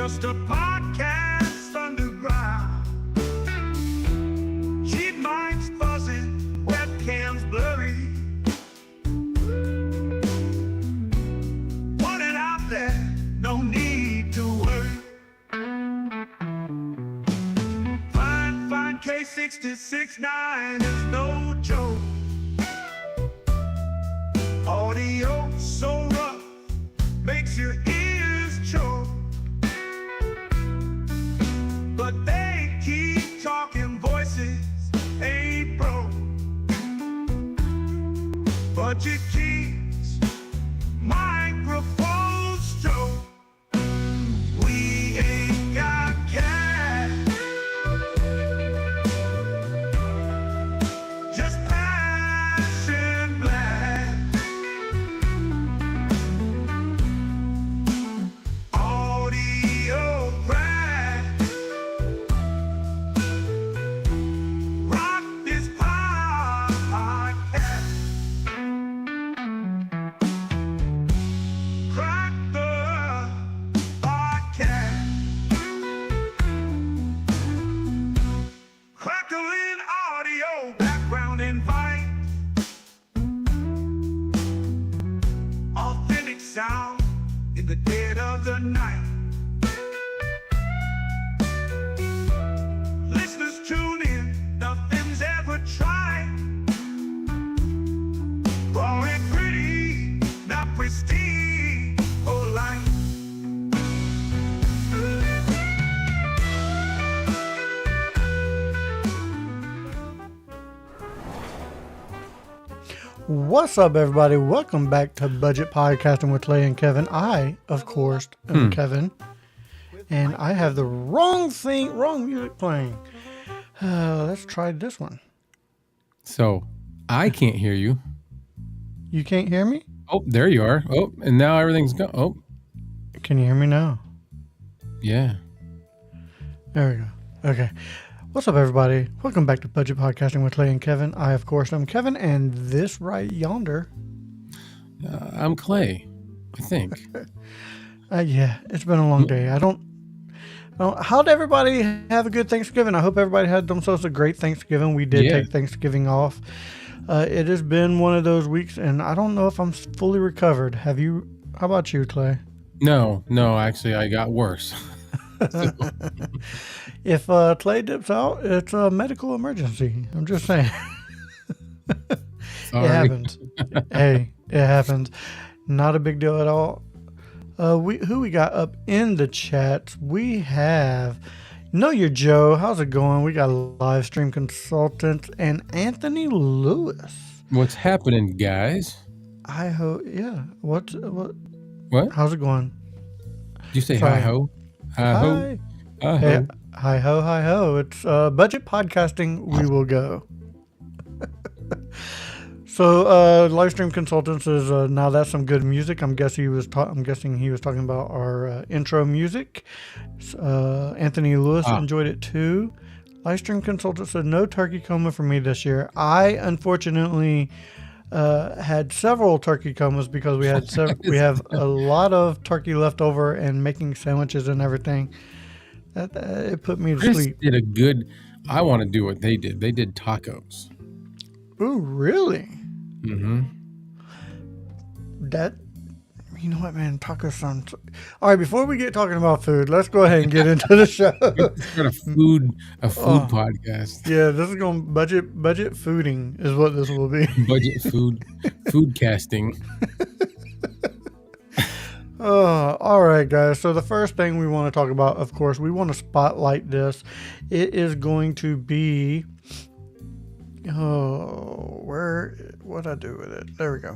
just a podcast underground. Cheap mics buzzing, webcams blurry. Want it out there, no need to worry. Fine K66.9 is no joke. Audio so rough, makes your ears choke. But they keep talking, voices ain't broke. Budget keeps microphones stroke. We ain't got cash, just passion black. Audio crack. Rock this podcast. Crack the podcast. Crackling audio, background invite. Authentic sound in the dead of the night. Listeners tune in, nothing's ever tried. Raw and pretty, not pristine or light. What's up, everybody? Welcome back to Budget Podcasting with Clay and Kevin. I, of course, am Kevin, and I have the wrong music playing. Let's try this one. So, I can't hear you. You can't hear me? Oh, there you are. Oh, and now everything's go. Oh, Can you hear me now? yeah. There we go. Okay. What's up, everybody? Welcome back to Budget Podcasting with Clay and Kevin. I, of course, am Kevin, and this right yonder. I'm Clay, I think. Yeah, it's been a long day. I don't. How'd everybody have a good Thanksgiving? I hope everybody had themselves a great Thanksgiving. We did take Thanksgiving off. It has been one of those weeks, and I don't know if I'm fully recovered. Have you? How about you, Clay? No, actually, I got worse. If Clay dips out, it's a medical emergency. I'm just saying. It happens. Hey, it happens. Not a big deal at all. Who we got up in the chat? We have Know Your Joe. How's it going? We got a live stream consultant and Anthony Lewis. What's happening, guys? I hope. Yeah. What? What? How's it going? Did you say Sorry. hi-ho? Hi-ho? Hi. Hey, hi ho. It's budget podcasting. We will go. So live stream consultants is now that's some good music. I'm guessing he was talking about our intro music. Anthony Lewis enjoyed it too. Live stream consultant said no turkey coma for me this year. I unfortunately had several turkey comas because we have a lot of turkey left over and making sandwiches and everything. It put me to Chris sleep. did a good. I want to do what they did. They did tacos. Oh, really? Mm-hmm. That, you know what, man? Tacos sound. All right, before we get talking about food, let's go ahead and get into the show. It's got a food podcast. Yeah, this is going budget fooding is what this will be. Budget food casting. All right, guys. So the first thing we want to talk about, of course, we want to spotlight this. It is going to be. What'd I do with it? There we go.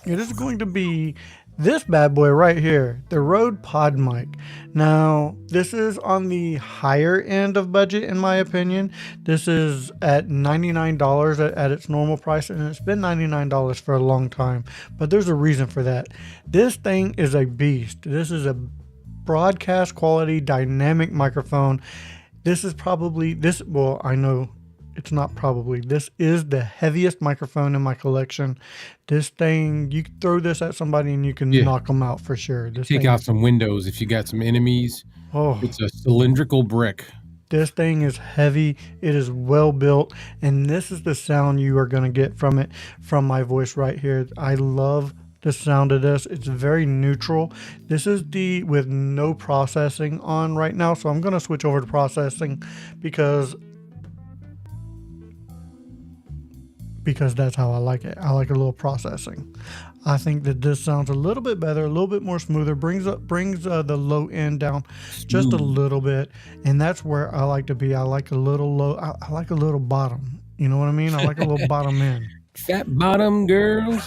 It is going to be this bad boy right here, the Rode Podmic. Now, this is on the higher end of budget, in my opinion. This is at $99 at its normal price, and it's been $99 for a long time. But there's a reason for that. This thing is a beast. This is a broadcast quality dynamic microphone. This is probably, well, I know it's not probably. This is the heaviest microphone in my collection. This thing, you can throw this at somebody and you can knock them out for sure. This Take thing out is, some windows if you got some enemies. oh, It's a cylindrical brick. this thing is heavy. It is well built, and this is the sound you are going to get from it, from my voice right here. I love the sound of this. It's very neutral. This is the with no processing on right now, so I'm going to switch over to processing because that's how I like it. I like a little processing. I think that this sounds a little bit better, a little bit more smoother, brings the low end down just a little bit, and that's where I like to be. I like a little low. I like a little bottom. You know what I mean? I like a little bottom end. Fat bottom girls.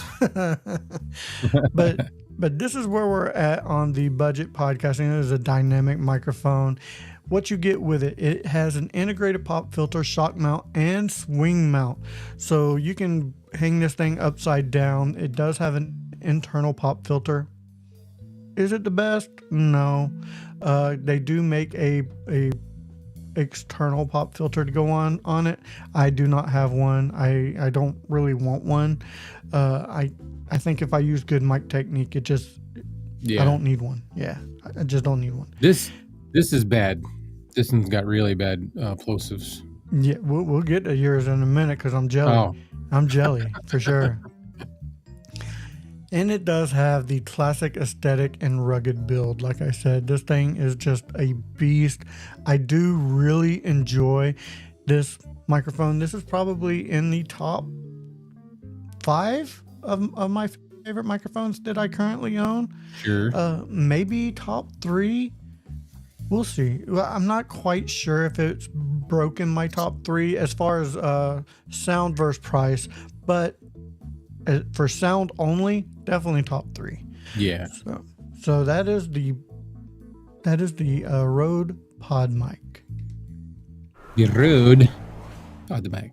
But this is where we're at on the budget podcasting. It is a dynamic microphone. What you get with it, it has an integrated pop filter, shock mount, and swing mount. So you can hang this thing upside down. It does have an internal pop filter. Is it the best? No. They do make a external pop filter to go on it. I do not have one. I don't really want one. I think if I use good mic technique, it just I don't need one. Yeah, I just don't need one. This is bad. This one's got really bad plosives. Yeah, we'll get to yours in a minute because I'm jelly. Oh. I'm jelly for sure. And it does have the classic aesthetic and rugged build. Like I said, this thing is just a beast. I do really enjoy this microphone. This is probably in the top 5 of my favorite microphones that I currently own. Sure. Maybe top 3. We'll see. Well, I'm not quite sure if it's broken my top 3 as far as sound versus price, but for sound only, definitely top 3. Yeah. So that is the Rode Podmic. The Rode Podmic.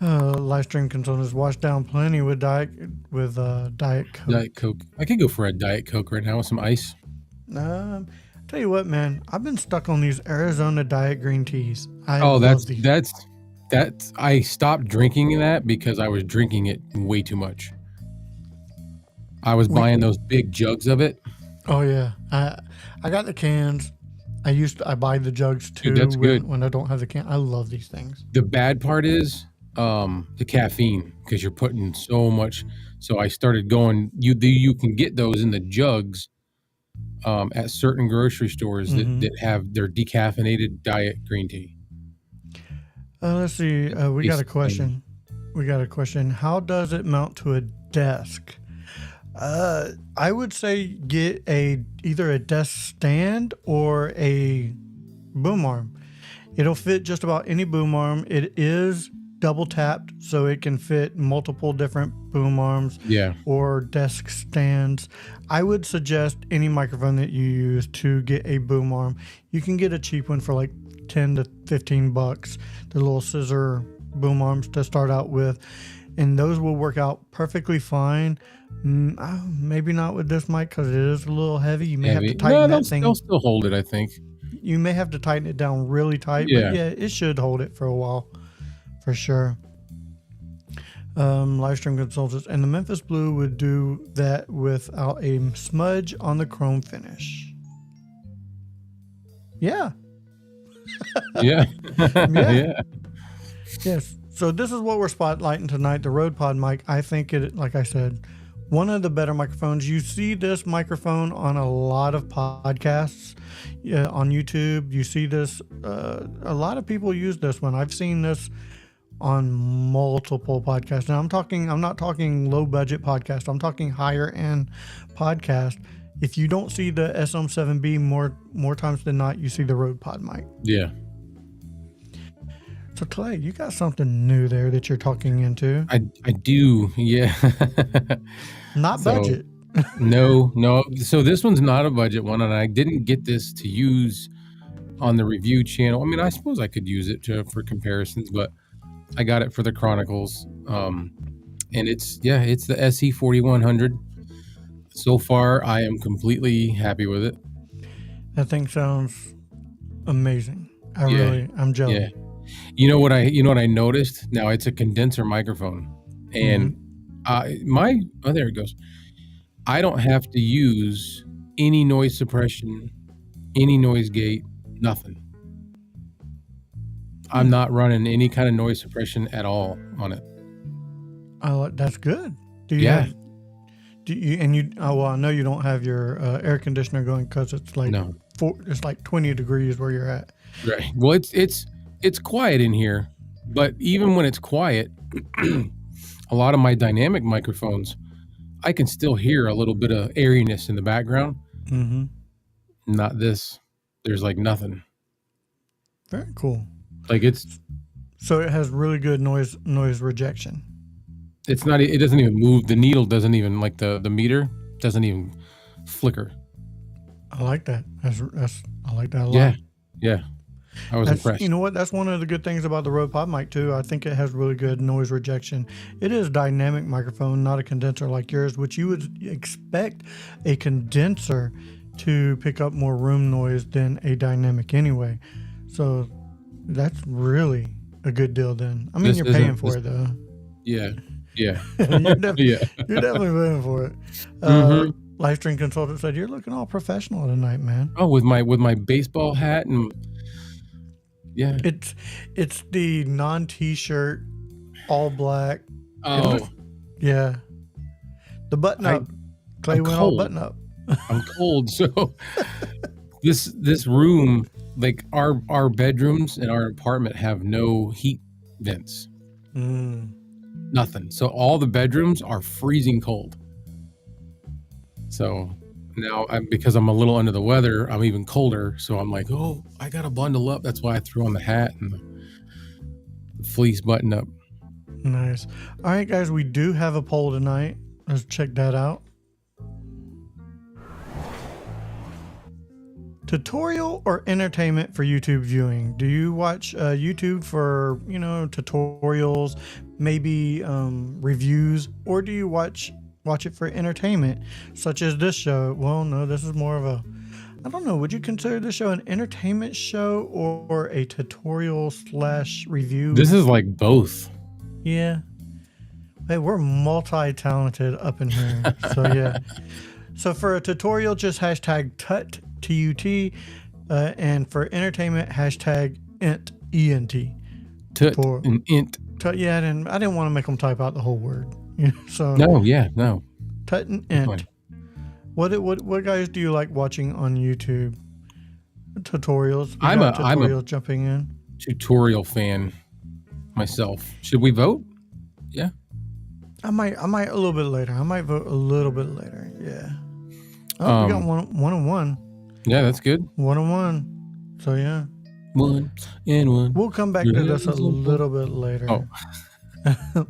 Live stream consultants washed down plenty with Diet Coke. Diet Coke. I could go for a Diet Coke right now with some ice. Tell you what, man, I've been stuck on these Arizona Diet green teas. That's I stopped drinking that because I was drinking it way too much. I was buying those big jugs of it. Oh yeah, I got the cans. I buy the jugs too. Dude, that's good. When I don't have the can. I love these things. The bad part is the caffeine, because you're putting so much. So I started going. You can get those in the jugs at certain grocery stores that have their decaffeinated diet green tea. Let's see. We got a question. How does it mount to a desk? I would say get either a desk stand or a boom arm. It'll fit just about any boom arm. It is double tapped, so it can fit multiple different boom arms or desk stands. I would suggest any microphone that you use to get a boom arm. You can get a cheap one for like $10 to $15, the little scissor boom arms to start out with, and those will work out perfectly fine. Maybe not with this mic because it is a little heavy. You may have to tighten that thing. They'll still hold it, I think. You may have to tighten it down really tight, but yeah, it should hold it for a while, for sure. Livestream consultants, and the Memphis Blue would do that without a smudge on the chrome finish. Yeah. Yeah. Yeah. Yes. So this is what we're spotlighting tonight, the Rode Podmic. I think it, like I said, one of the better microphones. You see this microphone on a lot of podcasts, on YouTube. You see this, a lot of people use this one. I've seen this on multiple podcasts. Now I'm not talking low budget podcast. I'm talking higher end podcast. If you don't see the SM7B more times than not, you see the Rode Podmic. Yeah. So Clay, you got something new there that you're talking into. I do. Yeah. Not budget. No. So this one's not a budget one, and I didn't get this to use on the review channel. I mean, I suppose I could use it for comparisons, but I got it for the Chronicles. And it's the SE4100. So far, I am completely happy with it. That thing sounds amazing. I'm jelly. You know what I noticed? Now it's a condenser microphone, and there it goes. I don't have to use any noise suppression, any noise gate, nothing. I'm not running any kind of noise suppression at all on it. Oh, that's good. Do you? Yeah. Have, do you? And you? Oh, well, I know you don't have your air conditioner going because it's like No. it's like 20 degrees where you're at. Right. Well, it's quiet in here, but even when it's quiet, a lot of my dynamic microphones, I can still hear a little bit of airiness in the background. Mm-hmm. Not this. There's like nothing. Very cool. Like So it has really good noise rejection. it's not. It doesn't even move. The needle doesn't even, like, the meter doesn't even flicker. I like that. I like that a lot. Yeah. Yeah. I was impressed. You know what? That's one of the good things about the Rode Podmic too. I think it has really good noise rejection. It is a dynamic microphone, not a condenser like yours, which you would expect a condenser to pick up more room noise than a dynamic anyway. So that's really a good deal then. I mean, you're paying for it though. Yeah. Yeah. You're definitely paying for it. Livestream consultant said, "You're looking all professional tonight, man." Oh, with my baseball hat and yeah. It's the non-t-shirt, all black. Oh, Yeah. The button up. Clay I'm went all cold. button up. I'm cold. So this room, like our bedrooms and our apartment have no heat vents. Nothing. So all the bedrooms are freezing cold. So now because I'm a little under the weather, I'm even colder. So I'm like, oh, I gotta bundle up. That's why I threw on the hat and the fleece button up. Nice. All right, guys, we do have a poll tonight. Let's check that out. Tutorial or entertainment for YouTube viewing? Do you watch YouTube for, tutorials, maybe reviews, or do you watch it for entertainment, such as this show? Well, no, this is more of a, I don't know, would you consider this show an entertainment show or a tutorial / review? This is like both. Yeah. Hey, we're multi-talented up in here. So yeah. So for a tutorial, just hashtag TUT, TUT, and for entertainment, hashtag ENT, ENT. Tut and int. Yeah, I didn't want to make them type out the whole word. So No. Tut and ENT. What guys do you like watching on YouTube? Tutorials. I'm a jumping in. tutorial fan myself. Should we vote? Yeah. I might a little bit later. I might vote a little bit later. Yeah. Oh, we got one and one. Yeah, that's good. 1-1. So yeah. 1 and 1. We'll come back to this a little bit later. Oh.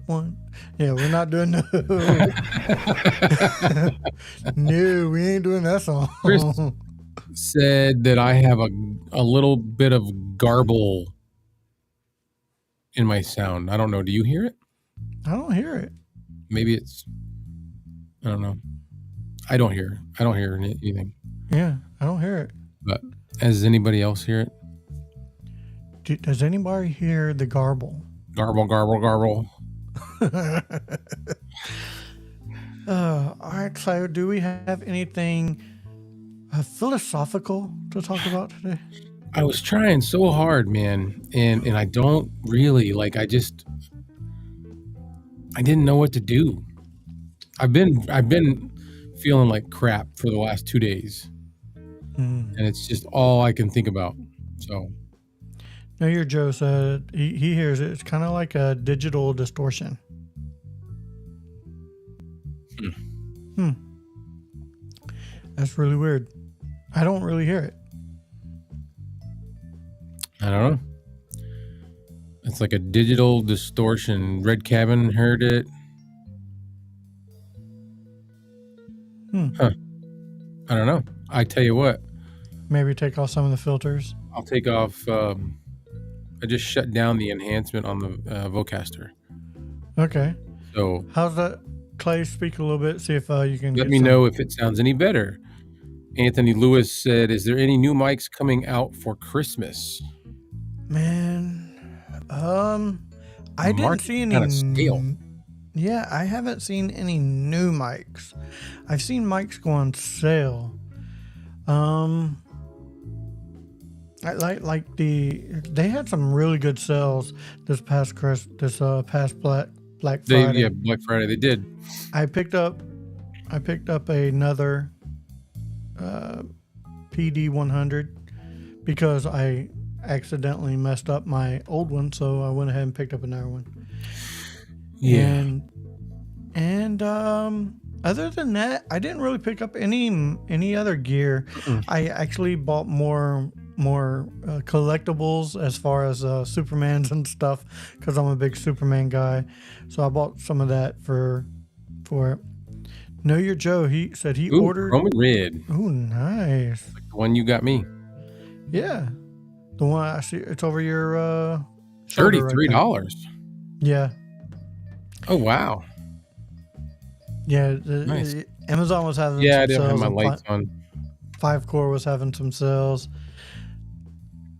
One. Yeah, we're not doing no. No, we ain't doing that song. Chris said that I have a little bit of garble in my sound. I don't know. Do you hear it? I don't hear it. Maybe it's, I don't know. I don't hear anything. Yeah, I don't hear it. But does anybody else hear it? Does anybody hear the garble? Garble, garble, garble. All right, so do we have anything philosophical to talk about today? I was trying so hard, man, and I don't really, like, I didn't know what to do. I've been feeling like crap for the last 2 days, and it's just all I can think about. So, no, your Joe said he hears it. It's kind of like a digital distortion. That's really weird. I don't really hear it. I don't know. It's like a digital distortion. Red Cabin heard it. Huh. I don't know. I tell you what. Maybe take off some of the filters. I'll take off. I just shut down the enhancement on the Vocaster. Okay. So how's that? Clay, speak a little bit. See if you can. Let me know if it sounds any better. Anthony Lewis said, "Is there any new mics coming out for Christmas?" Man, I didn't Market's see any. kind of stale. Yeah, I haven't seen any new mics. I've seen mics go on sale. I like they had some really good sales this past Black Friday. Black Friday they did. I picked up another PD 100 because I accidentally messed up my old one, so I went ahead and picked up another one. Yeah. And other than that, I didn't really pick up any other gear. I actually bought more collectibles as far as Supermans and stuff because I'm a big Superman guy. So I bought some of that for it. Know Your Joe, he said he ordered Roman Red. Oh, nice. Like the one you got me. Yeah. The one I see, it's over your shoulder right $33. Yeah. Oh wow. Yeah, Nice. Amazon was having Yeah, some I didn't have sales my and lights on. 5-core was having some sales.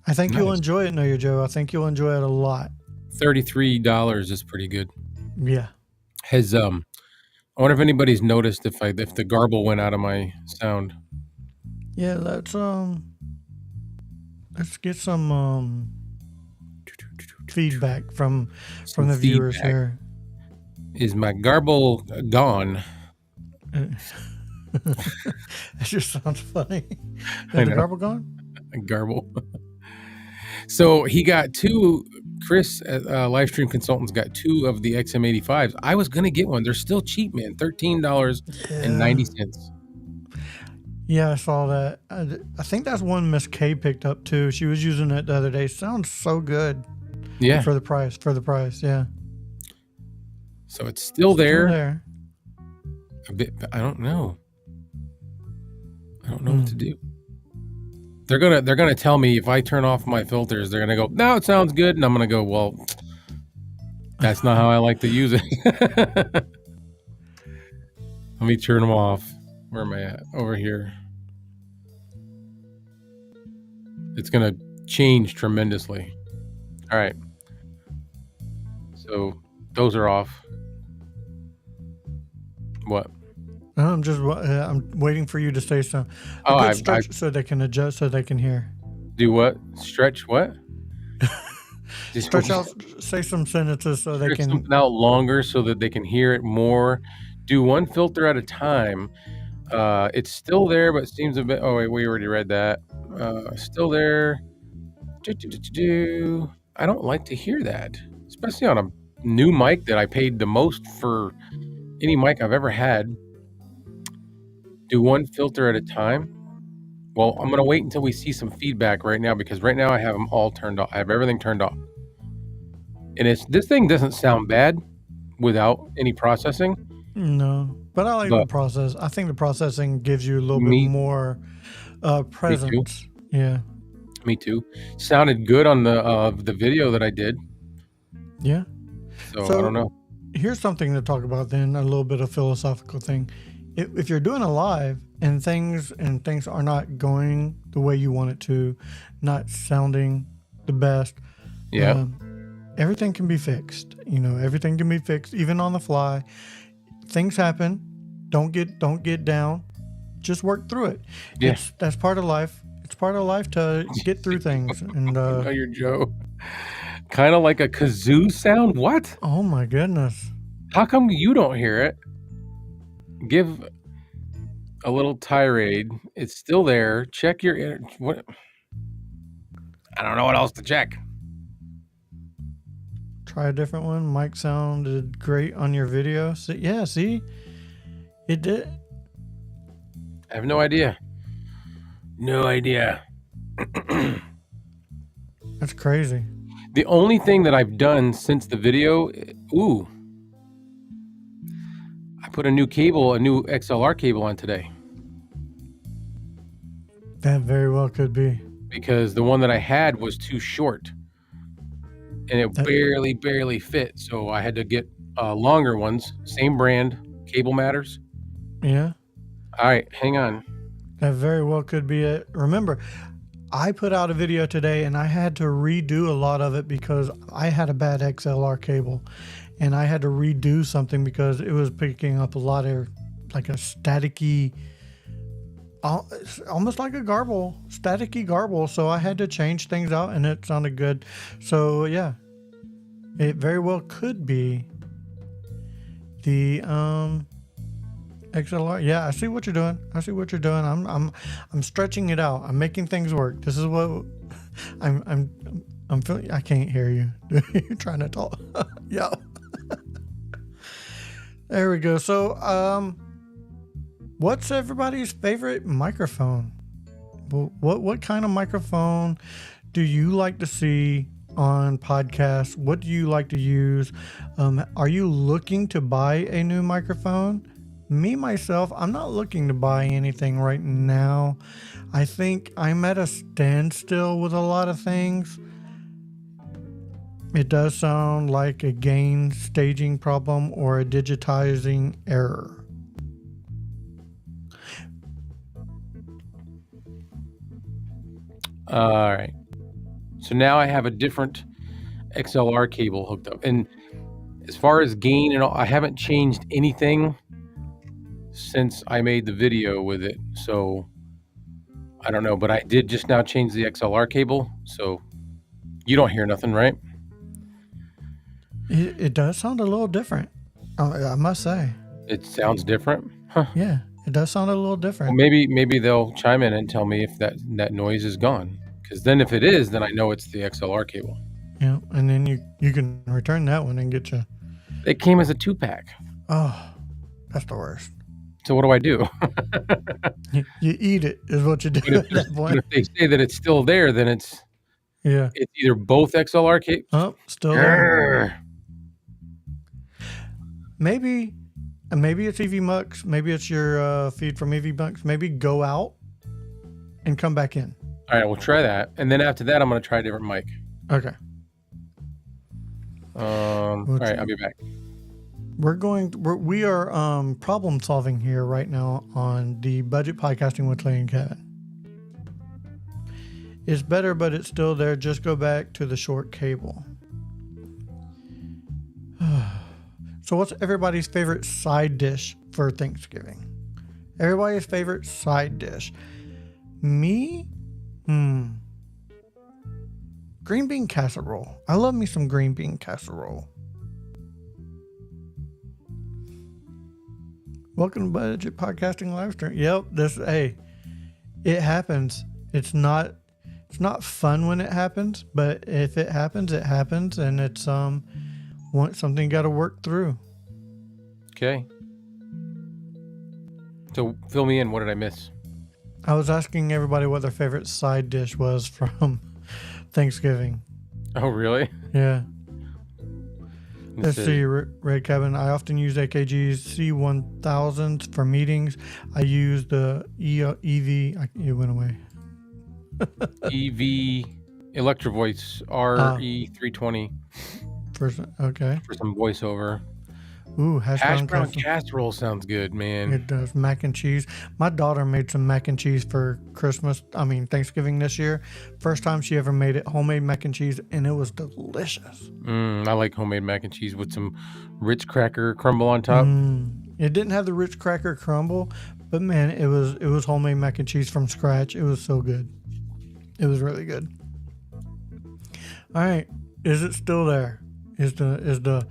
I think you'll Nice. enjoy it, Know Your Joe. I think you'll enjoy it a lot. $33 is pretty good. Yeah. Has I wonder if anybody's noticed if the garble went out of my sound. Yeah, let's get some feedback from the viewers feedback. here. Is my garble gone? That just sounds funny. I Is the know. garble gone? Garble. So he got two. Chris at Livestream Consultants got two of the XM85s. I was gonna get one. They're still cheap, man. $13.90. Yeah, I saw that. I think that's one Miss K picked up too. She was using it the other day. Sounds so good. Yeah. For the price. Yeah. So it's still there. Still there. A bit. I don't know. What to do. They're gonna tell me if I turn off my filters. They're gonna go, no, it sounds good, and I'm gonna go, well, that's not how I like to use it. Let me turn them off. Where am I at? Over here. It's gonna change tremendously. All right. So those are off. What? I'm waiting for you to say something. Oh, I so they can adjust, so they can hear. do what? Stretch what? Stretch out, say some sentences so they Stretch can. something out longer so that they can hear it more. Do one filter at a time. It's still there, but it seems a bit. Oh wait, we already read that. Still there. I don't like to hear that, especially on a new mic that I paid the most for any mic I've ever had. Do one filter at a time. Well, I'm gonna wait until we see some feedback right now because right now I have them all turned off. I have everything turned off, and this thing doesn't sound bad without any processing. No, but I like the process. I think the processing gives you a little bit more presence. Yeah. Me too. Sounded good on the video that I did. Yeah. So I don't know. Here's something to talk about then, a little bit of philosophical thing. If you're doing a live and things are not going the way you want it to, not sounding the best, yeah, everything can be fixed. Everything can be fixed, even on the fly. Things happen. Don't get down. Just work through it. Yeah. That's part of life. It's part of life to get through things. And Know Your Joe. Kind of like a kazoo sound. What? Oh my goodness. How come you don't hear it? Give a little tirade. It's still there. Check your what? I don't know what else to check. Try a different one. Mic sounded great on your video. See, it did. I have no idea. No idea. That's crazy. The only thing that I've done since the video, I put a new XLR cable on today. That very well could be. Because the one that I had was too short. And it barely fit. So I had to get longer ones. Same brand. Cable matters. Yeah. All right, hang on. That very well could be it. Remember, I put out a video today and I had to redo a lot of it because I had a bad XLR cable and I had to redo something because it was picking up a lot of like a staticky, almost like a garble, staticky garble. So I had to change things out and it sounded good. So yeah, it very well could be the XLR. Yeah, I see what you're doing. I'm stretching it out. I'm making things work. This is what I'm feeling. I can't hear you. You're trying to talk. Yeah. There we go. So, what's everybody's favorite microphone? What kind of microphone do you like to see on podcasts? What do you like to use? Are you looking to buy a new microphone? Me, myself, I'm not looking to buy anything right now. I think I'm at a standstill with a lot of things. It does sound like a gain staging problem or a digitizing error. All right. So now I have a different XLR cable hooked up. And as far as gain and all, I haven't changed anything since I made the video with it. So I don't know, but I did just now change the XLR cable. So you don't hear nothing, right? It does sound a little different. I must say. It sounds different. Huh. Yeah, it does sound a little different. Well, maybe they'll chime in and tell me if that noise is gone. Because then if it is, then I know it's the XLR cable. Yeah, and then you can return that one and get you. It came as a 2-pack. Oh, that's the worst. So what do I do? You eat it is what you do But at that point. if they say that it's still there, then it's either both XLR cables. Oh, still there. Maybe it's EV Mux. Maybe it's your feed from EV Mux. Maybe go out and come back in. All right, we'll try that, and then after that, I'm going to try a different mic. Okay. All right, I'll be back. We are problem solving here right now on the budget podcasting with Clay and Kevin. It's better, but it's still there. Just go back to the short cable. So what's everybody's favorite side dish for Thanksgiving? Everybody's favorite side dish. Me? Green bean casserole. I love me some green bean casserole. Welcome to Budget Podcasting Live Stream. Yep, it happens. It's not fun when it happens, but if it happens, it happens, and it's something you got to work through. Okay. So fill me in. What did I miss? I was asking everybody what their favorite side dish was from Thanksgiving. Oh, really? Yeah. Let's see, Red Cabin. I often use AKG's C1000s for meetings. I use the EV. It went away. EV Electro Voice RE320. Okay. For some voiceover. Ooh, hash brown casserole sounds good, man. It does. Mac and cheese. My daughter made some mac and cheese for Thanksgiving this year. First time she ever made it, homemade mac and cheese, and it was delicious. I like homemade mac and cheese with some Ritz cracker crumble on top. It didn't have the Ritz cracker crumble, but man, it was homemade mac and cheese from scratch. It was so good. It was really good. All right, is it still there? Is the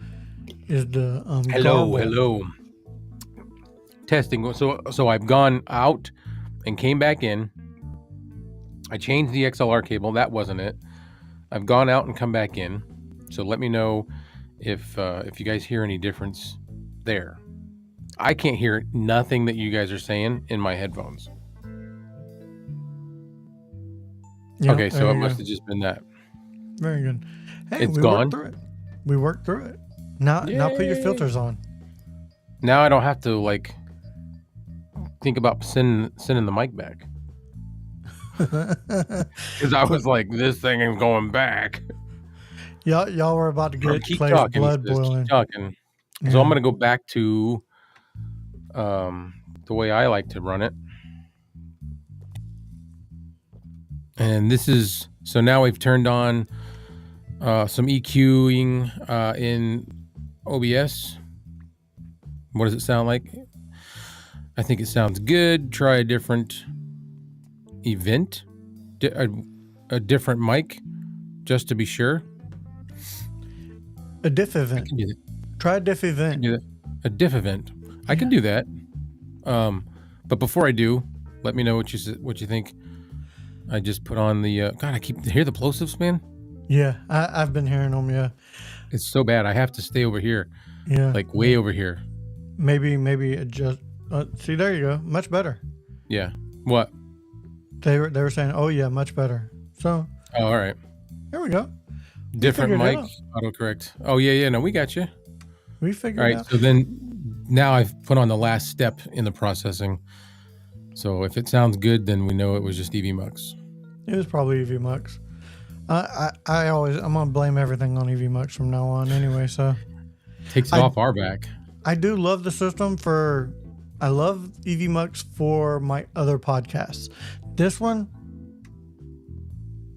hello testing. So I've gone out and came back in. I changed the XLR cable. That wasn't it. I've gone out and come back in. So let me know if you guys hear any difference there. I can't hear nothing that you guys are saying in my headphones. Yep, okay, so it must have just been that. Very good. Hey, it's gone. We worked through it. Now put your filters on. Now I don't have to think about sending the mic back. Because I was like, this thing ain't going back. Y'all were about to get Clay's blood boiling. Keep talking. Yeah. So I'm gonna go back to the way I like to run it. And this is, so now we've turned on some EQing in OBS. What does it sound like? I think it sounds good. Try a different event, a different mic, just to be sure. A diff I event. can do that. Try a diff I event. can do that. A diff event. I can do that. But before I do, let me know what you think. I just put on the God. I keep hear the plosives, man. Yeah, I've been hearing them. Yeah, It's so bad. I have to stay over here, yeah. like way over here. Maybe adjust. See, there you go. Much better. Yeah. What? They were saying, oh yeah, much better. So Oh, all right. there we go. Different figured it mic. out. Autocorrect. Oh yeah. No, we got you. We figured All it right. out. So then, now I've put on the last step in the processing. So if it sounds good, then we know it was just EV Mux. It was probably EV Mux. I'm gonna blame everything on EV Mux from now on anyway. So Takes it off our back. I do love the system I love EV Mux for my other podcasts. This one,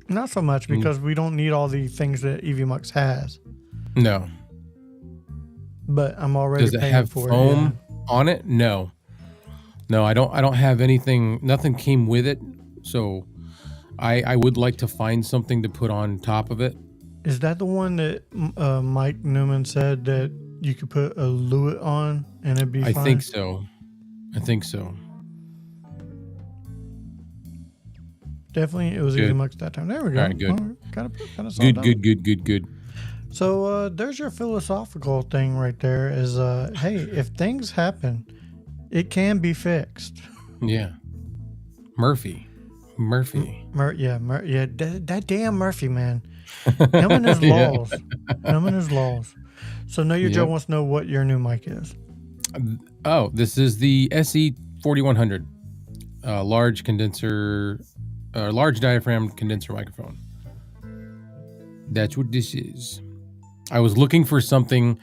not so much because we don't need all the things that EV Mux has. No. But I'm already Does it paying have for foam it. on it? No. No, I don't have anything. Nothing came with it. So I would like to find something to put on top of it. Is that the one that Mike Newman said that you could put a Lewitt on and it'd be fine? I think so. Definitely, it was Good. EV Mux that time. There we go. All right, good. Kind of Good. So there's your philosophical thing right there. Is hey, if things happen, it can be fixed. Yeah. Murphy. That damn Murphy, man. Him and his Yeah. laws. Him and his laws. So Know Your Joe wants to know what your new mic is. Oh, this is the SE 4100, large diaphragm condenser microphone. That's what this is. I was looking for something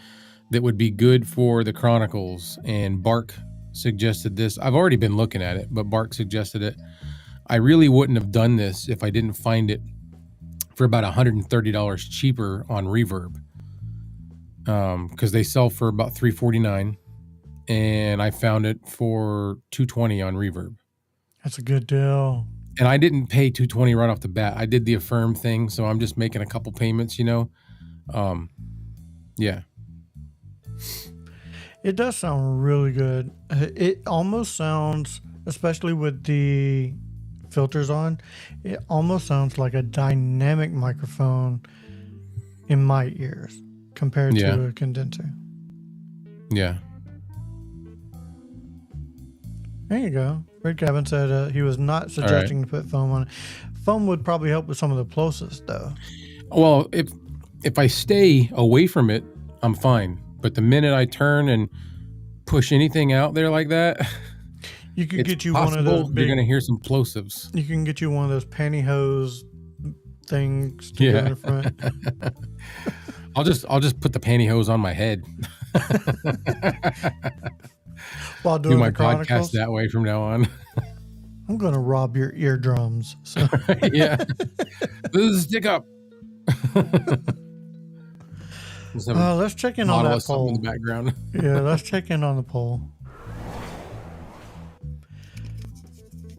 that would be good for the Chronicles, and Bark suggested this. I've already been looking at it, but Bark suggested it. I really wouldn't have done this if I didn't find it for about $130 cheaper on Reverb, because they sell for about $349, and I found it for $220 on Reverb. That's a good deal. And I didn't pay $220 right off the bat. I did the Affirm thing, so I'm just making a couple payments, Yeah. It does sound really good. It almost sounds, especially with the filters on, it almost sounds like a dynamic microphone in my ears compared to a condenser. Yeah. There you go. Red Cabin said he was not suggesting to put foam on it. Foam would probably help with some of the plosives, though. Well, if I stay away from it, I'm fine. But the minute I turn and push anything out there like that, you could get you possible one of those big, you're gonna hear some plosives. You can get you one of those pantyhose things to go in front. I'll just put the pantyhose on my head. While doing Do my the Chronicles. podcast that way from now on. I'm gonna rob your eardrums. So Yeah. This is stick up. let's check in on that poll. In the background. Yeah, let's check in on the poll.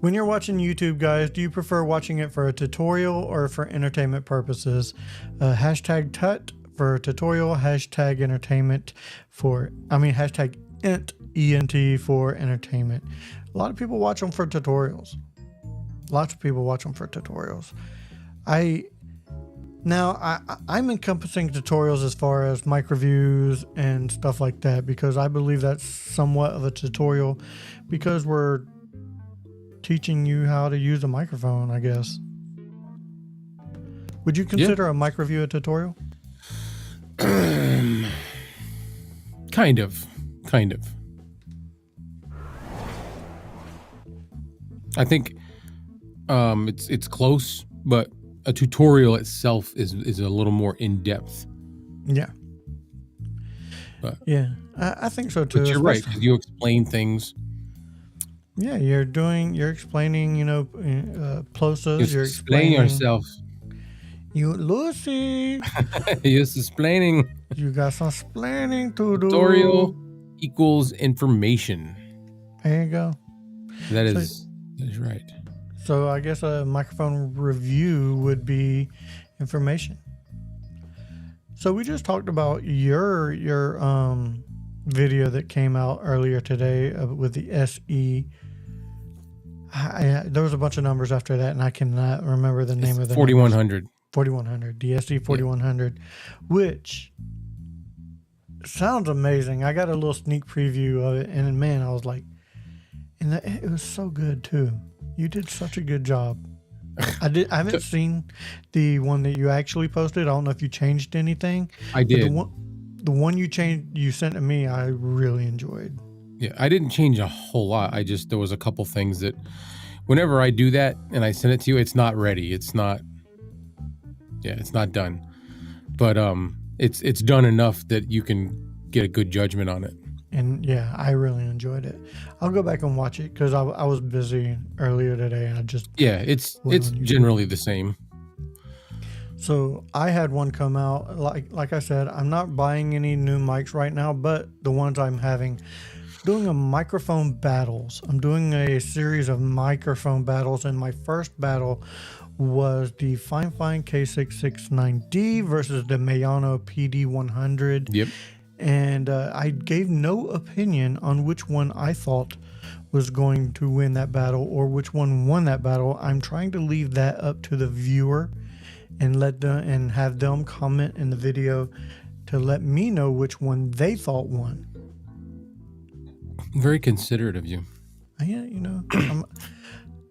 When you're watching YouTube, guys, do you prefer watching it for a tutorial or for entertainment purposes? Hashtag TUT for tutorial, hashtag entertainment hashtag ENT for entertainment. A lot of people watch them for tutorials. I'm encompassing tutorials as far as mic reviews and stuff like that because I believe that's somewhat of a tutorial because we're teaching you how to use a microphone, I guess. Would you consider a mic review a tutorial? Kind of. I think it's close, but a tutorial itself is a little more in depth. Yeah. But yeah, I think so too. But you're right, because you explain things Yeah, you're explaining, plosas. You're Explain explaining yourself. You, Lucy, You're explaining. you got some explaining to Tutorial do. equals information. There you go. That So- is right. So I guess a microphone review would be information. So we just talked about your video that came out earlier today with the SE. There was a bunch of numbers after that, and I cannot remember the name of the 4100. 4100, the SE 4100, which sounds amazing. I got a little sneak preview of it, and man, I was like, and it was so good too. You did such a good job. I haven't seen the one that you actually posted. I don't know if you changed anything. I did. The one you changed, you sent to me, I really enjoyed. Yeah, I didn't change a whole lot. There was a couple things that whenever I do that and I send it to you, it's not ready. It's not done. But it's done enough that you can get a good judgment on it. And yeah, I really enjoyed it. I'll go back and watch it because I was busy earlier today and I just it's generally the same. So I had one come out, like I said, I'm not buying any new mics right now, but the ones I'm doing a microphone battles. I'm doing a series of microphone battles, and my first battle was the Fine K669D versus the Mayano PD100. Yep. And I gave no opinion on which one I thought was going to win that battle or which one won that battle. I'm trying to leave that up to the viewer and have them comment in the video to let me know which one they thought won. Very considerate of you. Yeah,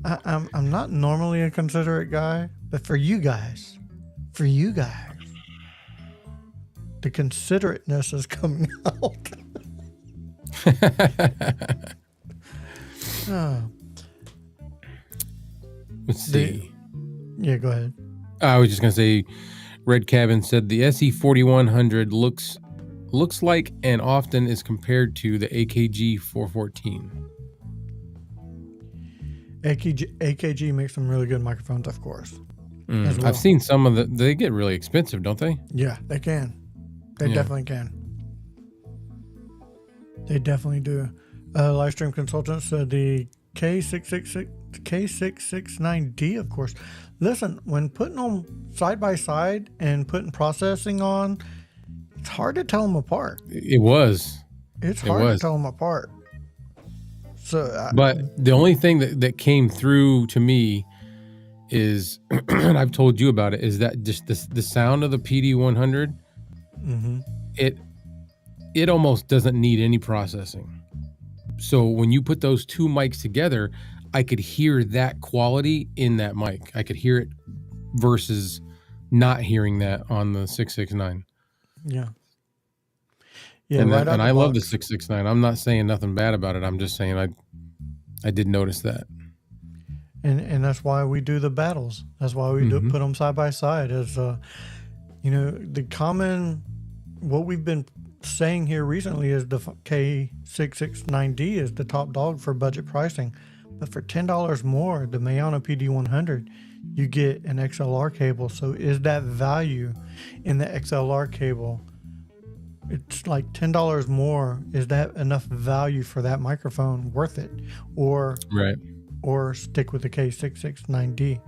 I'm not normally a considerate guy, but for you guys, the considerateness is coming out. Let's see. Yeah, go ahead. I was just gonna say, Red Cabin said the SE 4100 looks like and often is compared to the AKG 414. AKG makes some really good microphones, of course. As well. I've seen some of they get really expensive, don't they? Yeah, they can. They definitely can. They definitely do. Livestream Consultant said the K669D, of course. Listen, when putting them side by side and putting processing on, it's hard to tell them apart. It was. It's hard to tell them apart. So, but the only thing that came through to me is, and I've told you about it, is that just the sound of the PD100. Mm-hmm. It almost doesn't need any processing. So when you put those two mics together, I could hear that quality in that mic. I could hear it versus not hearing that on the 669. Yeah. Yeah, and I love the 669. I'm not saying nothing bad about it. I'm just saying I did notice that. And that's why we do the battles. That's why we do put them side by side. As the common, what we've been saying here recently is the K669D is the top dog for budget pricing. But for $10 more, the Mayano PD100, you get an XLR cable. So is that value in the XLR cable? It's like $10 more. Is that enough value for that microphone worth it? Or stick with the K669D?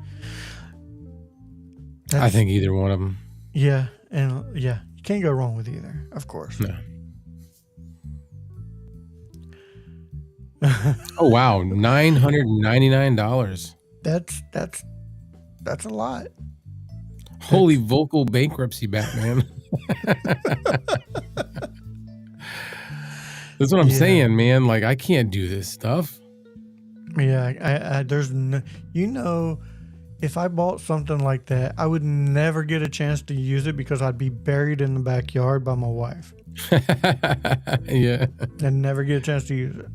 I think either one of them. Yeah. And yeah, you can't go wrong with either, of course. No. Oh wow, $999. That's a lot. Holy vocal bankruptcy, Batman. That's what I'm saying, man. Like, I can't do this stuff. Yeah, there's no, if I bought something like that, I would never get a chance to use it because I'd be buried in the backyard by my wife. Yeah. I'd never get a chance to use it.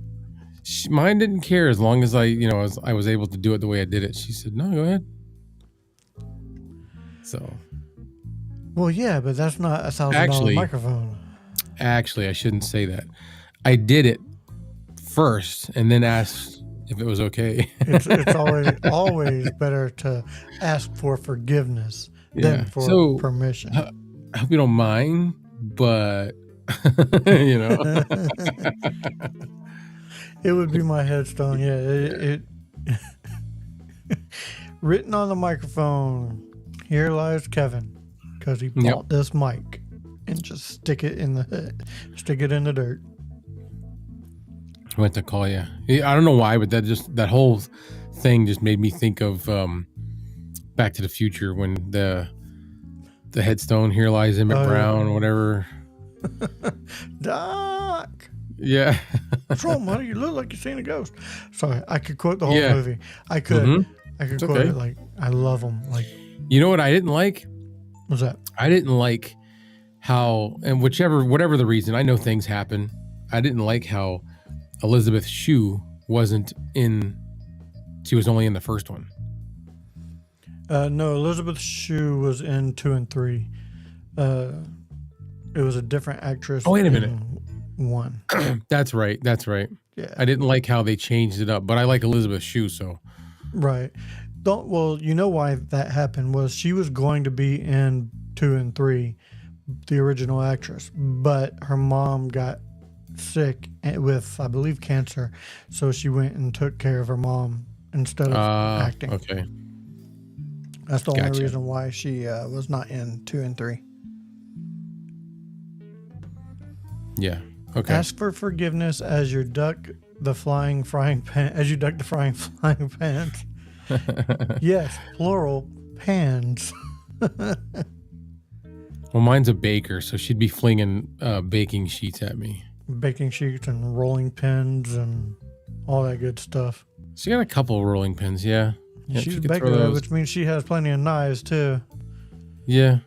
Mine didn't care as long as I was able to do it the way I did it. She said, "No, go ahead." So. Well, yeah, but that's not a $1,000 microphone. Actually, I shouldn't say that. I did it first and then asked if it was okay. It's always better to ask for forgiveness than for So permission. I hope you don't mind, but you know, It would be my headstone. Yeah, it written on the microphone. Here lies Kevin, because he bought this mic, and just stick it in the dirt. I went to call you. I don't know why, but that whole thing just made me think of Back to the Future when the headstone, here lies Emmett Brown, whatever. Doc. Yeah. What's wrong, buddy? You look like you've seen a ghost. Sorry, I could quote the whole movie. I could. Mm-hmm. I could quote it like I love them. Like, you know what I didn't like? What's that? I didn't like how, and whatever the reason, I know things happen. I didn't like how Elizabeth Shue wasn't in. She was only in the first one. No, Elizabeth Shue was in 2 and 3. It was a different actress. Oh, wait a minute. 1. That's right. Yeah. I didn't like how they changed it up, but I like Elizabeth Shue, so. Right. Well, you know why that happened was she was going to be in 2 and 3, the original actress, but her mom got sick with, I believe, cancer, so she went and took care of her mom instead of acting. Okay. That's the only reason why she was not in 2 and 3. Yeah. Okay. Ask for forgiveness as you duck the frying pan. Pans. Yes, plural pans. Well, mine's a baker, so she'd be flinging baking sheets at me. Baking sheets and rolling pins and all that good stuff. She got a couple of rolling pins, yeah. Yep, She's a baker, which means she has plenty of knives too. Yeah.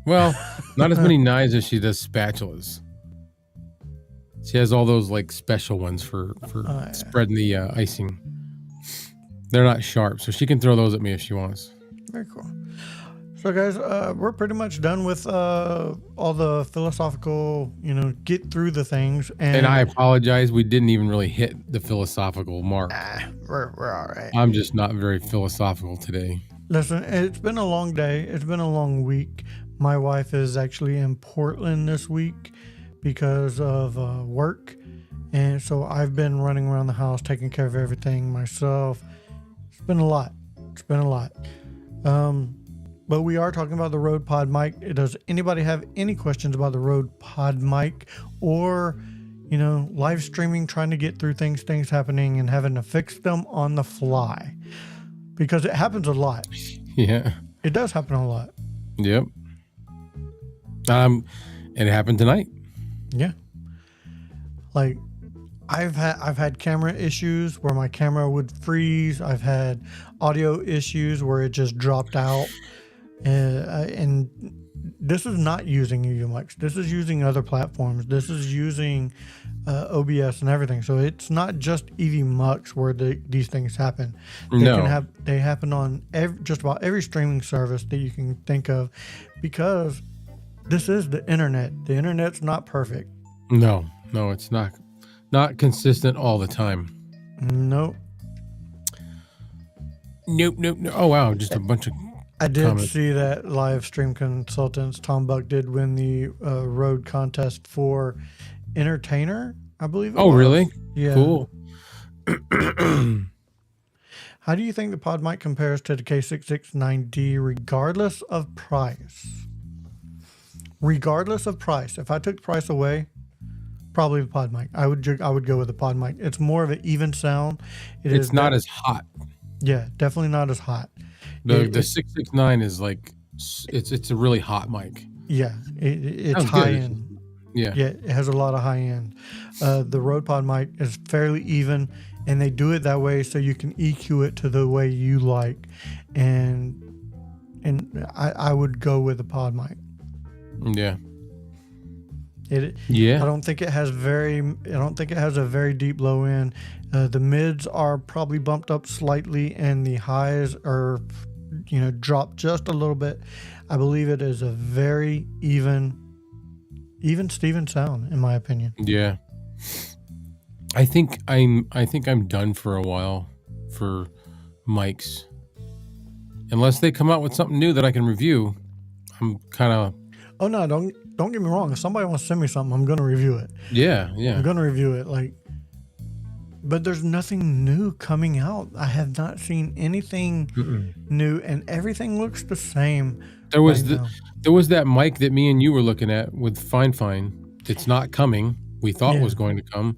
Well, not as many knives as she does spatulas. She has all those like special ones for spreading the icing. They're not sharp, so she can throw those at me if she wants. Very cool. So guys, we're pretty much done with all the philosophical, get through the things. And I apologize. We didn't even really hit the philosophical mark. We're all right. I'm just not very philosophical today. Listen, it's been a long day. It's been a long week. My wife is actually in Portland this week because of work. And so I've been running around the house, taking care of everything myself. It's been a lot. But we are talking about the Rode Podmic. Does anybody have any questions about the Rode Podmic or, live streaming, trying to get through things happening and having to fix them on the fly? Because it happens a lot. Yeah. It does happen a lot. Yep. And it happened tonight. Yeah. Like I've had camera issues where my camera would freeze. I've had audio issues where it just dropped out. And this is not using UMux. This is using other platforms. This is using OBS and everything. So it's not just EVMux where these things happen. They happen on just about every streaming service that you can think of, because this is the internet. The internet's not perfect. No, it's not consistent all the time. Nope. Nope. Oh wow, just a bunch of. I did see that Live Stream Consultants, Tom Buck, did win the Rode contest for Entertainer, I believe. Oh, really? Yeah. Cool. How do you think the Podmic compares to the K669D regardless of price? Regardless of price. If I took the price away, probably the Podmic. I would go with the Podmic. It's more of an even sound. It's not as hot. Yeah, definitely not as hot. The 669 is like it's a really hot mic. Yeah, it's high end. Yeah, it has a lot of high end. The Rode Podmic is fairly even, and they do it that way so you can EQ it to the way you like. And I would go with the Podmic. Yeah. I don't think it has a very deep low end. The mids are probably bumped up slightly, and the highs are, dropped just a little bit. I believe it is a very even Steven sound, in my opinion. Yeah. I think I'm done for a while for mics. Unless they come out with something new that I can review, I'm kind of Oh no, don't get me wrong. If somebody wants to send me something, I'm gonna review it. I'm gonna review it. Like, but there's nothing new coming out. I have not seen anything new, and everything looks the same. There was right now. there was that mic that me and you were looking at with Fine. It's not coming. We thought Yeah. was going to come.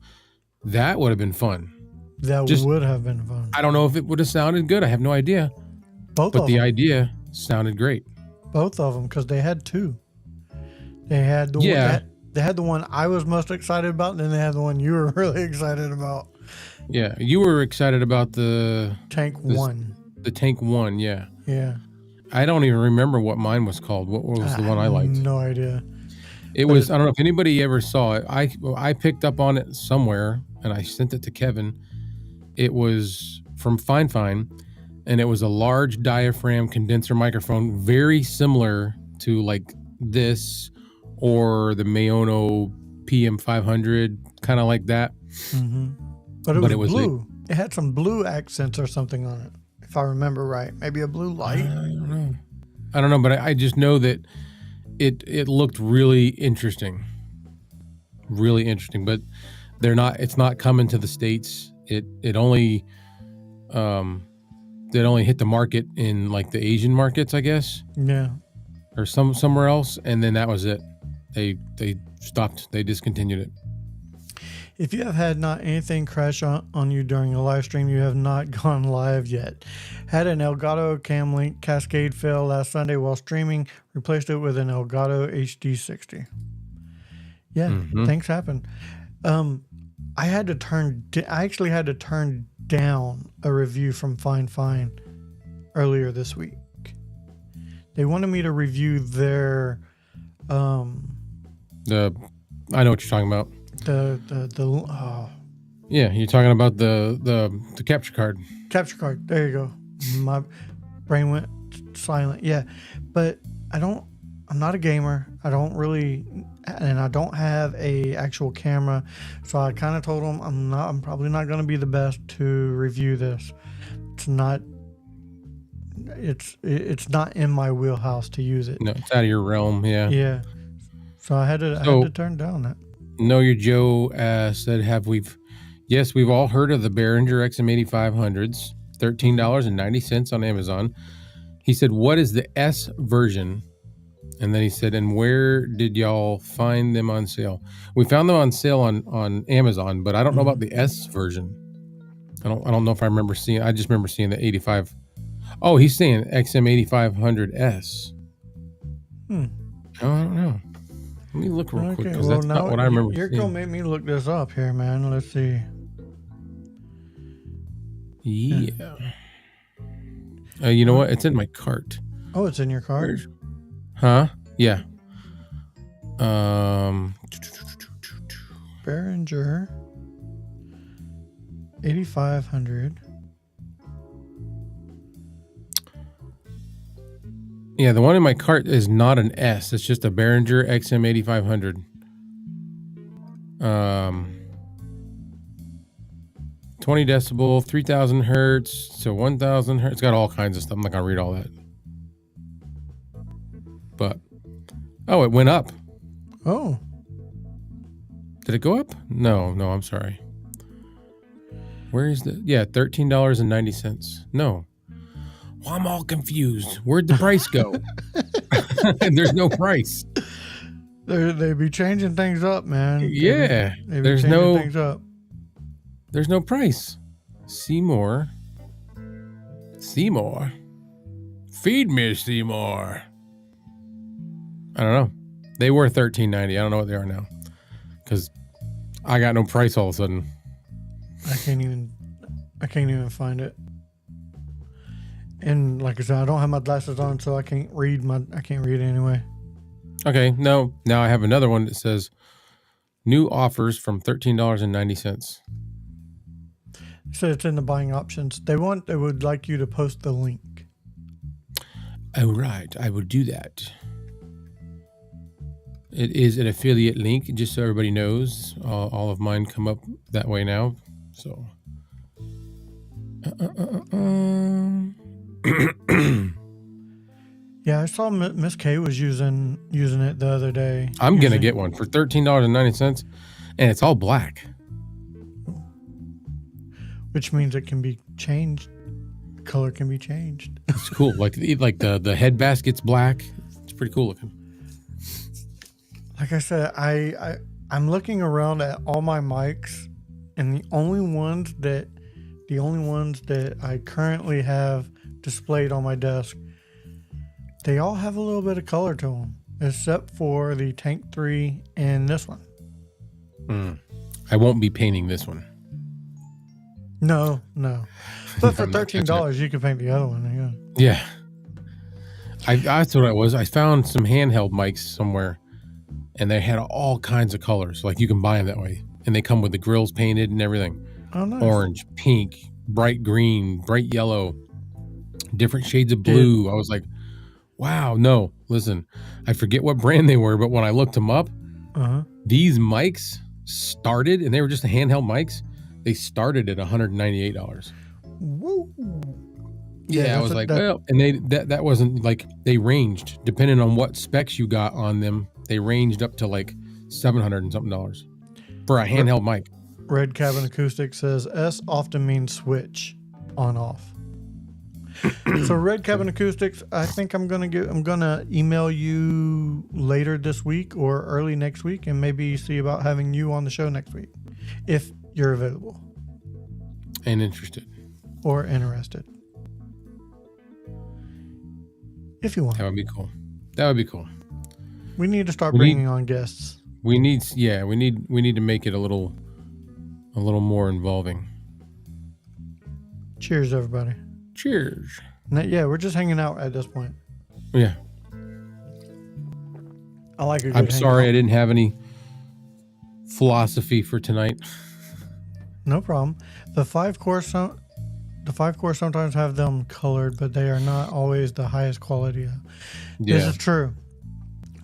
That would have been fun. That Just- would have been fun. I don't know if it would have sounded good. I have no idea. Both But of the them. idea sounded great. Both of them, because they had two. They had the Yeah. one. They had the one I was most excited about, and then they had the one you were really excited about. Yeah, you were excited about the Tank One. Tank One. Yeah, Yeah. I don't even remember what mine was called. What was the one I liked? No idea. It was. I don't know if anybody ever saw it. I picked up on it somewhere and I sent it to Kevin. It was from Fine, and it was a large diaphragm condenser microphone, very similar to like this or the Mayono PM500, kind of like that. Mm-hmm. But it was blue. It had some blue accents or something on it, if I remember right. Maybe a blue light. I don't know, but I just know that it looked really interesting. Really interesting, but it's not coming to the States. It only hit the market in like the Asian markets, I guess. Yeah. Or somewhere else, and then that was it. They stopped. They discontinued it. If you have had not anything crash on you during a live stream, you have not gone live yet. Had an Elgato Camlink Cascade fail last Sunday while streaming. Replaced it with an Elgato HD60. Yeah, things happen. I actually had to turn down a review from Fine earlier this week. They wanted me to review their I know what you're talking about. Yeah, you're talking about the capture card. Capture card. There you go. My brain went silent. Yeah, but I'm not a gamer. I don't have a actual camera, so I kind of told them I'm probably not going to be the best to review this. It's not in my wheelhouse to use it. No, it's out of your realm. Yeah. Yeah. So I had to turn down that. Know Your Joe said, Yes, we've all heard of the Behringer XM8500s, $13.90 on Amazon. He said, what is the S version? And then he said, and where did y'all find them on sale? We found them on sale on Amazon, but I don't know about the S version. I don't know if I remember seeing. I just remember seeing the 85. Oh, he's saying XM8500S. Oh, I don't know. Let me look real quick, because that's not what I remember. You're gonna make me look this up here, man. Let's see. Yeah. You know what? It's in my cart. Oh, it's in your cart? Huh? Yeah. Behringer 8500. Yeah, the one in my cart is not an S. It's just a Behringer XM8500. 20 decibel, 3000 hertz, so 1000 hertz. It's got all kinds of stuff. I'm not going to read all that. But, it went up. Oh. Did it go up? No, I'm sorry. Where is the... Yeah, $13.90. No. Well, I'm all confused. Where'd the price go? There's no price. They be changing things up, man. Yeah. There's no price. Seymour. Feed me, Seymour. I don't know. They were $13.90. I don't know what they are now. Because I got no price all of a sudden. I can't even find it. And like I said, I don't have my glasses on, so I can't read anyway. Okay, no. Now I have another one that says new offers from $13.90. So it's in the buying options. They would like you to post the link. Oh, right. I will do that. It is an affiliate link, just so everybody knows. All of mine come up that way now. So. Yeah, I saw Miss K was using it the other day. I'm gonna get one for $13.90, and it's all black. Which means it can be changed. The color can be changed. It's cool. Like the head basket's black. It's pretty cool looking. Like I said, I'm looking around at all my mics, and the only ones that I currently have displayed on my desk, they all have a little bit of color to them, except for the Tank 3 and this one. I won't be painting this one. No. But for $13, you can paint the other one. Yeah. That's what it was. I found some handheld mics somewhere, and they had all kinds of colors. Like, you can buy them that way, and they come with the grills painted and everything. Oh, nice. Orange, pink, bright green, bright yellow, different shades of blue. I was like, wow. No, listen, I forget what brand they were, but when I looked them up, these mics started, and they were just handheld mics. They started at $198. Woo. Yeah, I was like, well, and that wasn't like, they ranged depending on what specs you got on them. They ranged up to like $700 and something for a handheld mic. Red Cabin Acoustic says S often means switch on off. So Red Cabin Acoustics, I think I'm gonna email you later this week or early next week, and maybe see about having you on the show next week if you're available and interested or interested. If you want, that would be cool. We need to start bringing on guests. We need to make it a little more involving. Cheers, everybody. Cheers. Yeah, we're just hanging out at this point. Yeah. I like it. I'm sorry I didn't have any philosophy for tonight. No problem. The five core sometimes have them colored, but they are not always the highest quality. Yeah. This is true.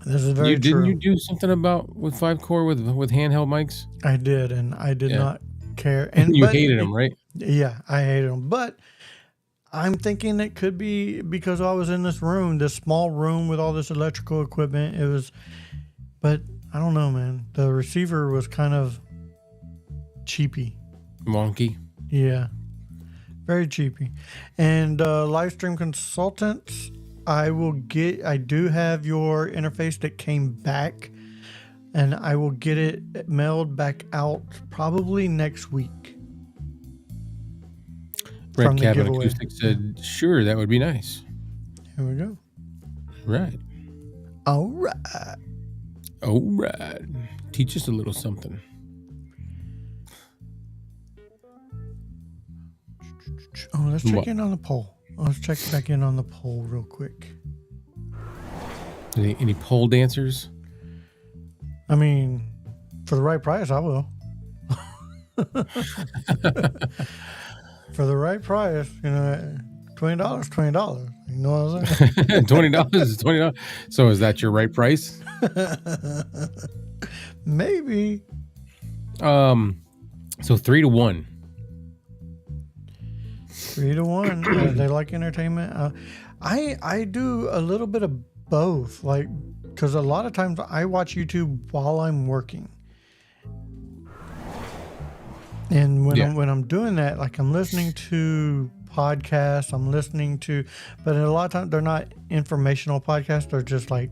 This is very true. Didn't you do something about with 5-core with handheld mics? I did, and I did not care. And you hated them, right? Yeah, I hated them. But I'm thinking it could be because I was in this small room with all this electrical equipment. But I don't know, man. The receiver was kind of cheapy. Wonky. Yeah. Very cheapy. And live stream consultants, I do have your interface that came back, and I will get it mailed back out probably next week. Red Cabin Acoustic said, sure, that would be nice. Here we go. Right. All right. Teach us a little something. Oh, let's check in on the poll. Let's check back in on the poll real quick. Any pole dancers? I mean, for the right price, I will. For the right price, $20, $20. You know what I'm saying? $20 is $20. So is that your right price? Maybe. So 3-1. 3-1. They like entertainment. I do a little bit of both, like, because a lot of times I watch YouTube while I'm working. And when I'm doing that, like, I'm listening to podcasts, but a lot of times they're not informational podcasts. They're just like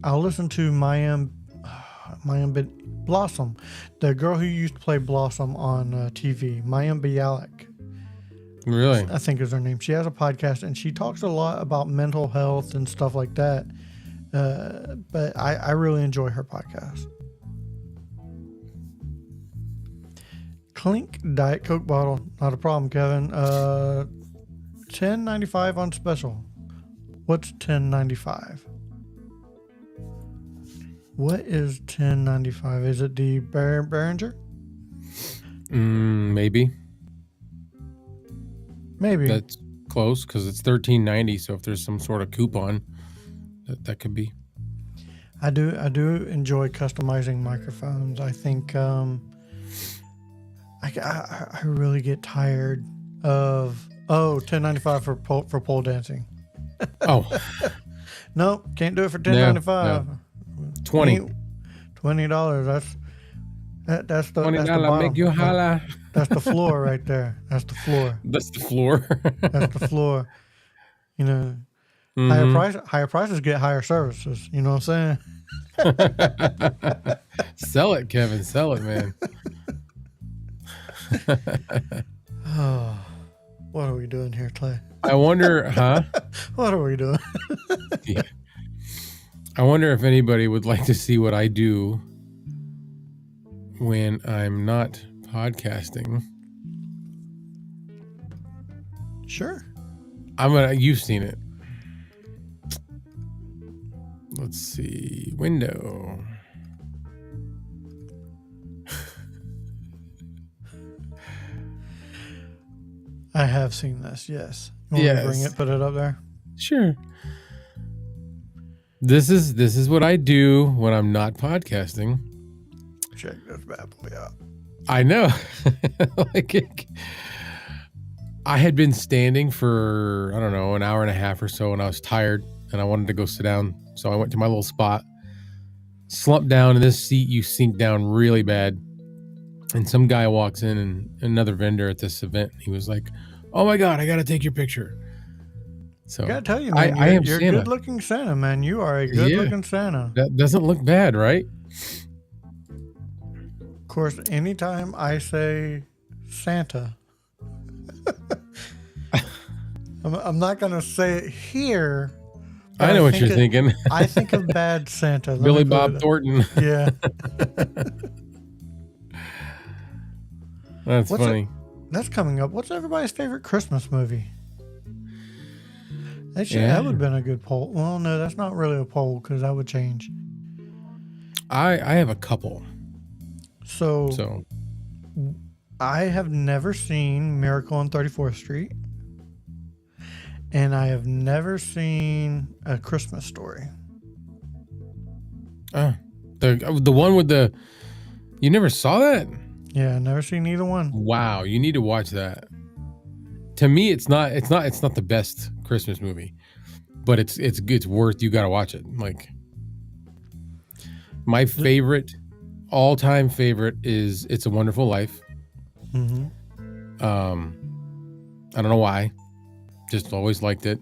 I'll listen to Mayim Blossom, the girl who used to play Blossom on TV, Mayim Bialik. Really? I think is her name. She has a podcast, and she talks a lot about mental health and stuff like that. But I really enjoy her podcast. Clink Diet Coke bottle. Not a problem, Kevin. $10.95 on special. What's $10.95? What is $10.95? Is it the Behringer? Maybe. Maybe. That's close because it's $13.90. So if there's some sort of coupon, that could be. I do enjoy customizing microphones. I think I really get tired of $10.95 for pole dancing. Oh, Nope, can't do it for no, $10.95. no. $20. $20. That's the $20 make bottom. you holla. That's the floor right there. That's the floor. That's the floor. That's the floor. You know, Mhm. higher prices get higher services. You know what I'm saying? Sell it, Kevin. Sell it, man. Oh, what are we doing here, Clay? I wonder, huh? What are we doing? Yeah. I wonder if anybody would like to see what I do when I'm not podcasting. Sure. You've seen it. Let's see. Window. I have seen this, yes. You want me to bring Yes. it, put it up there? Sure. This is what I do when I'm not podcasting. Check this bad boy out. I know. I had been standing for, I don't know, an hour and a half or so, and I was tired and I wanted to go sit down. So I went to my little spot, slumped down in this seat. You sink down really bad. And some guy walks in, and another vendor at this event. He was like, "Oh my God, I got to take your picture." So I gotta tell you, man, I am you're a Santa. good-looking Santa, man. You are a good-looking Santa. That doesn't look bad, right? Of course, anytime I say Santa, I'm not gonna say it here. but I know what you're thinking. I think of Bad Santa. Let Billy me put Bob it- Thornton. Yeah. That's What's funny. That's coming up. What's everybody's favorite Christmas movie? That Yeah. would have been a good poll. Well, no, that's not really a poll because that would change. I have a couple. So I have never seen Miracle on 34th Street, and I have never seen A Christmas Story. The one with the, you never saw that? Yeah, never seen either one. Wow, you need to watch that. To me, it's not the best Christmas movie, but it's good. It's worth. You got to watch it. Like, my favorite, all-time favorite is "It's a Wonderful Life." Mm-hmm. I don't know why, just always liked it,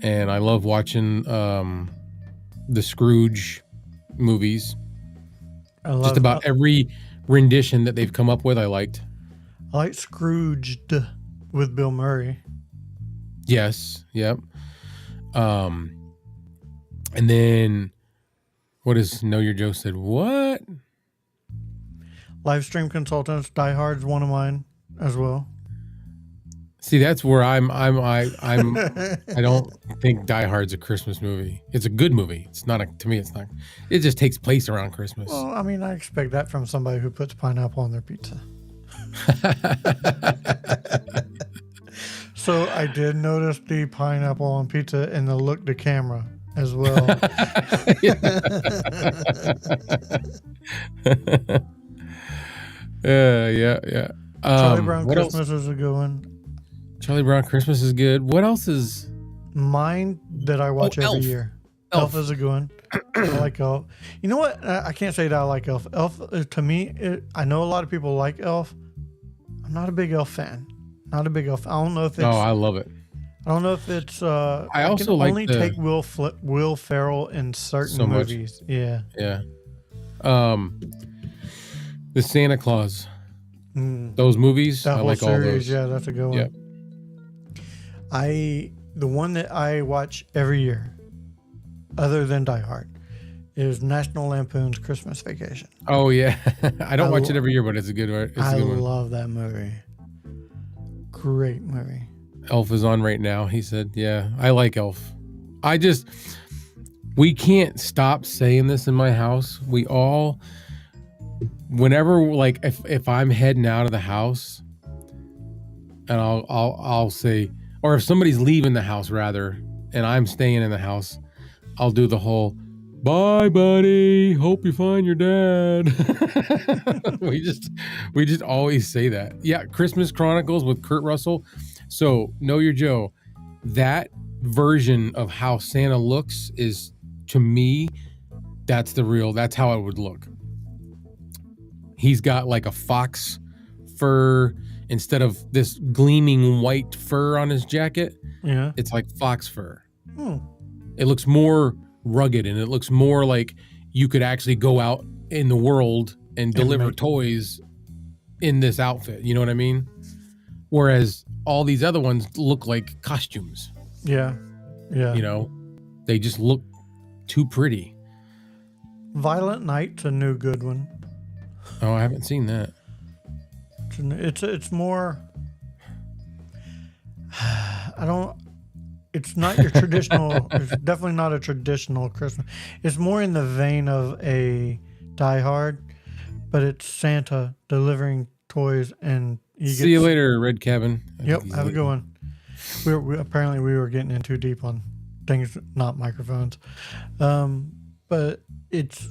and I love watching the Scrooge movies. Just about every rendition that they've come up with, I liked. I like Scrooged with Bill Murray. Yes. Yep. And then what is Know Your Joe said? What? Live Stream Consultants, Die Hard's one of mine as well. See, that's where I don't think Die Hard's a Christmas movie. It's a good movie. It's not to me. It's not. It just takes place around Christmas. Well, I mean, I expect that from somebody who puts pineapple on their pizza. So I did notice the pineapple on pizza and the look to camera as well. Yeah. Charlie Brown what else? Christmas is a good one. Charlie Brown Christmas is good. What else is? Mine that I watch every Elf. year. Elf. Elf is a good one. I like Elf. You know what? I can't say that I like Elf. Elf, to me, I know a lot of people like Elf. I'm not a big Elf fan. Not a big Elf. I don't know if it's. Oh, I love it. I don't know if it's. I also can like only take Will Ferrell in certain So much. movies. Yeah. Yeah. The Santa Claus. Mm. Those movies, That I whole like all series, those. yeah, that's a good one. Yep. The one that I watch every year, other than Die Hard, is National Lampoon's Christmas Vacation. Oh yeah, I don't watch lo- it every year, but it's a good. It's a I good one. love that movie. Great movie. Elf is on right now. He said, "Yeah, I like Elf." We can't stop saying this in my house. We all, whenever like if I'm heading out of the house, and I'll say, or if somebody's leaving the house rather, and I'm staying in the house, I'll do the whole Bye, buddy. Hope you find your dad. we just always say that. Yeah, Christmas Chronicles with Kurt Russell. So, Know Your Joe. That version of how Santa looks is, to me, that's how it would look. He's got like a fox fur instead of this gleaming white fur on his jacket. Yeah. It's like fox fur. Hmm. It looks more rugged, and it looks more like you could actually go out in the world and deliver toys in this outfit. You know what I mean? Whereas all these other ones look like costumes. Yeah. Yeah. You know, they just look too pretty. Violent Night's a new good one. Oh, I haven't seen that. It's more. It's not your traditional. It's definitely not a traditional Christmas. It's more in the vein of a Die Hard, but it's Santa delivering toys, and See you later, Red Cabin. Yep, have a good one. Apparently we were getting in too deep on things, not microphones. But it's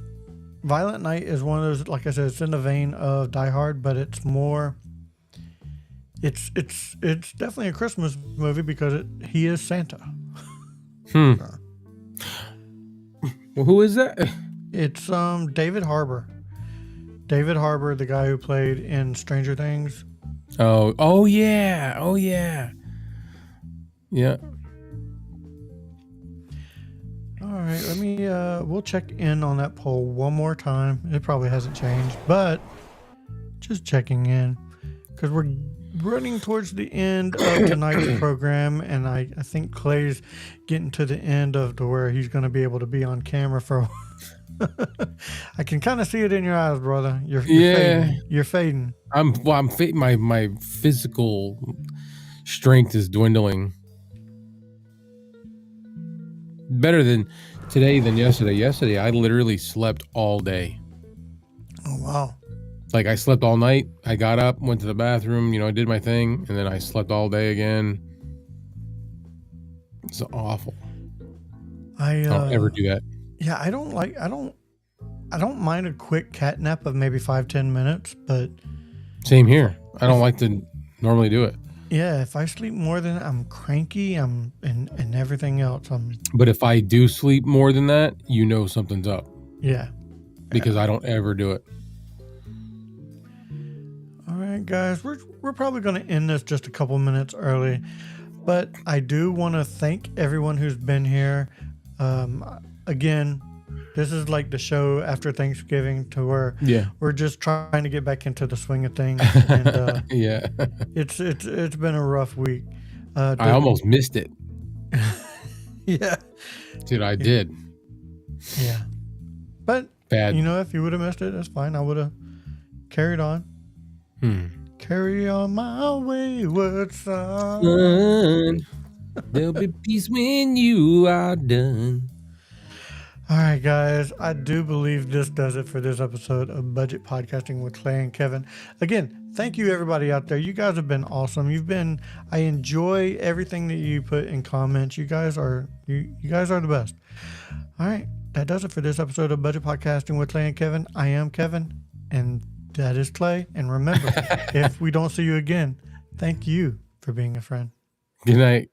Violent Night is one of those, like I said, it's in the vein of Die Hard, but it's more. It's definitely a Christmas movie because he is Santa. Well, who is that? It's David Harbour. David Harbour, the guy who played in Stranger Things. Oh yeah. Yeah. All right, let me we'll check in on that poll one more time. It probably hasn't changed, but just checking in because we're running towards the end of tonight's program, and I think Clay's getting to the end of to where he's going to be able to be on camera for. I can kind of see it in your eyes, brother. You're fading. You're fading. I'm fading. My physical strength is dwindling. Better than today than yesterday. Yesterday, I literally slept all day. Oh, wow. Like, I slept all night. I got up, went to the bathroom, I did my thing, and then I slept all day again. It's awful. I don't ever do that. Yeah, I don't mind a quick cat nap of maybe 5-10 minutes, but same here. I don't like to normally do it. Yeah, if I sleep more than I'm cranky, and everything else. But if I do sleep more than that, something's up. Yeah. Because I don't ever do it. All right, guys, we're probably going to end this just a couple minutes early, but I do want to thank everyone who's been here. Again, this is like the show after Thanksgiving to where we're just trying to get back into the swing of things. And, yeah, it's been a rough week. I almost missed it. Yeah, dude, I did. Yeah, but bad. If you would have missed it, that's fine. I would have carried on. Carry on my wayward son. There'll be peace when you are done. All right, guys, I do believe this does it for this episode of Budget Podcasting with Clay and Kevin. Again, thank you, everybody out there. You guys have been awesome. I enjoy everything that you put in comments. You guys are the best. All right, that does it for this episode of Budget Podcasting with Clay and Kevin. I am Kevin, and that is Clay. And remember, if we don't see you again, thank you for being a friend. Good night.